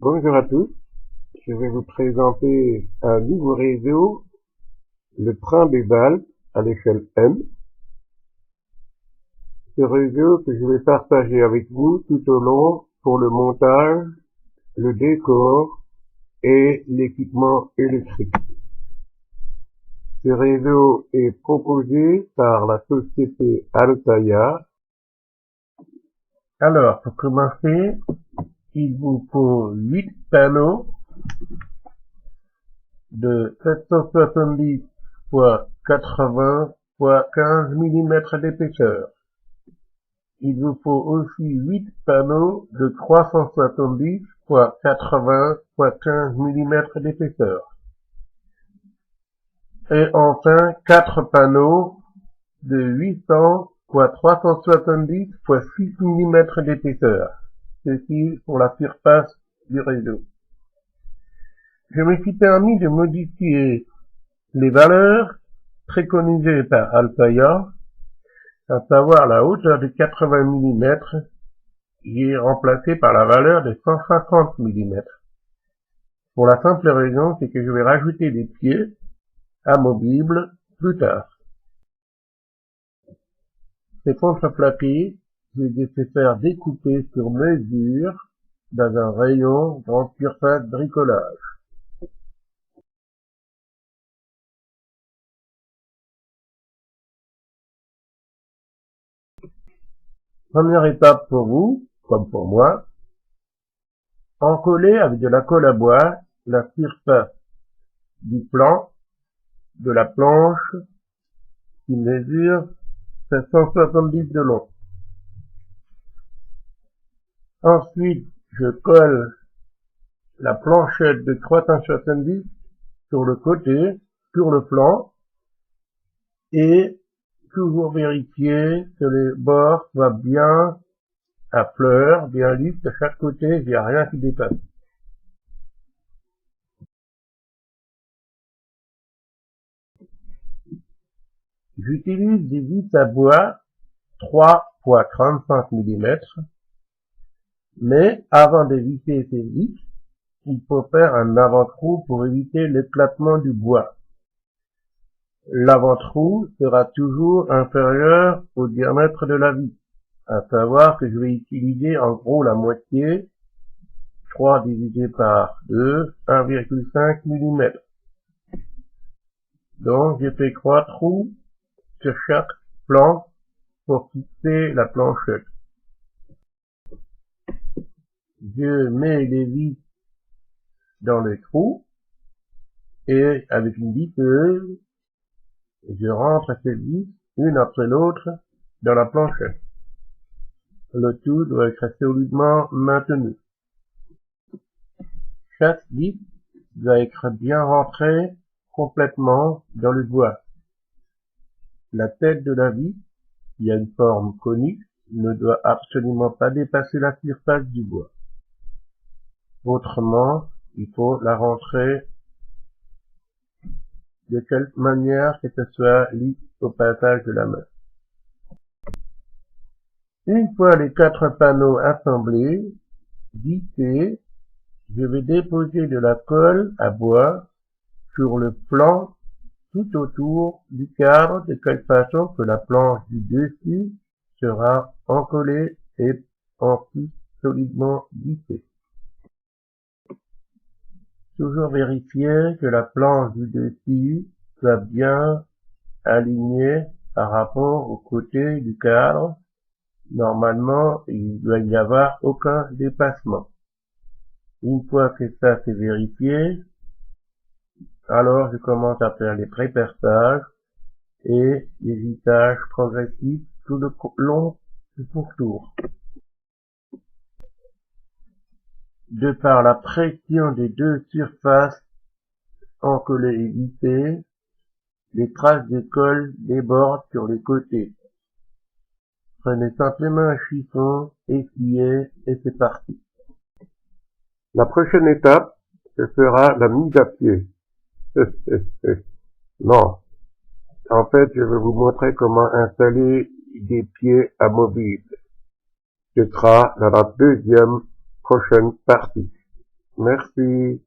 Bonjour à tous, je vais vous présenter un nouveau réseau, le train des Alpes à l'échelle M. Ce réseau que je vais partager avec vous tout au long pour le montage, le décor et l'équipement électrique. Ce réseau est proposé par la société Altaïa. Alors, pour commencer, il vous faut 8 panneaux de 770 x 80 x 15 mm d'épaisseur. Il vous faut aussi 8 panneaux de 370 x 80 x 15 mm d'épaisseur. Et enfin, 4 panneaux de 800 x 370 x 6 mm d'épaisseur. Ceci pour la surface du réseau. Je me suis permis de modifier les valeurs préconisées par Altaïa, à savoir la hauteur de 80 mm, qui est remplacée par la valeur de 150 mm. Pour la simple raison, c'est que je vais rajouter des pieds amovibles plus tard. Ces contreplaqués, je les ai faire découper sur mesure dans un rayon grande surface bricolage. Première étape pour vous, comme pour moi, encoller avec de la colle à bois la surface du plan de la planche qui mesure 770 de long. Ensuite, je colle la planchette de 370 sur le côté, sur le plan, et toujours vérifier que les bords soient bien à fleur, bien lisses de chaque côté, il n'y a rien qui dépasse. J'utilise des vis à bois 3 x 35 mm, mais avant de visser ces vis, il faut faire un avant-trou pour éviter l'éclatement du bois. L'avant-trou sera toujours inférieur au diamètre de la vis, à savoir que je vais utiliser en gros la moitié, 3 divisé par 2, 1,5 mm. Donc j'ai fait 3 trous sur chaque plan pour fixer la planchette. Je mets les vis dans les trous et avec une visseuse, je rentre ces vis une après l'autre dans la planchette. Le tout doit être solidement maintenu. Chaque vis doit être bien rentrée complètement dans le bois. La tête de la vis, qui a une forme conique, ne doit absolument pas dépasser la surface du bois. Autrement, il faut la rentrer de quelque manière que ce soit lisse au passage de la main. Une fois les 4 panneaux assemblés, vissés, je vais déposer de la colle à bois sur le plan tout autour du cadre, de telle façon que la planche du dessus sera encollée et ensuite solidement vissée. Toujours vérifier que la planche du dessus soit bien alignée par rapport au côté du cadre. Normalement, il ne doit y avoir aucun dépassement. Une fois que ça c'est vérifié, alors je commence à faire les pré-perçages et les vissages progressifs tout le long du pourtour. De par la pression des deux surfaces encollées et vissées, les traces de colle débordent sur les côtés. Prenez simplement un chiffon, essuyez et c'est parti. La prochaine étape, ce sera la mise à pied. Non. En fait, je vais vous montrer comment installer des pieds amovibles. Ce sera dans la deuxième prochaine partie. Merci.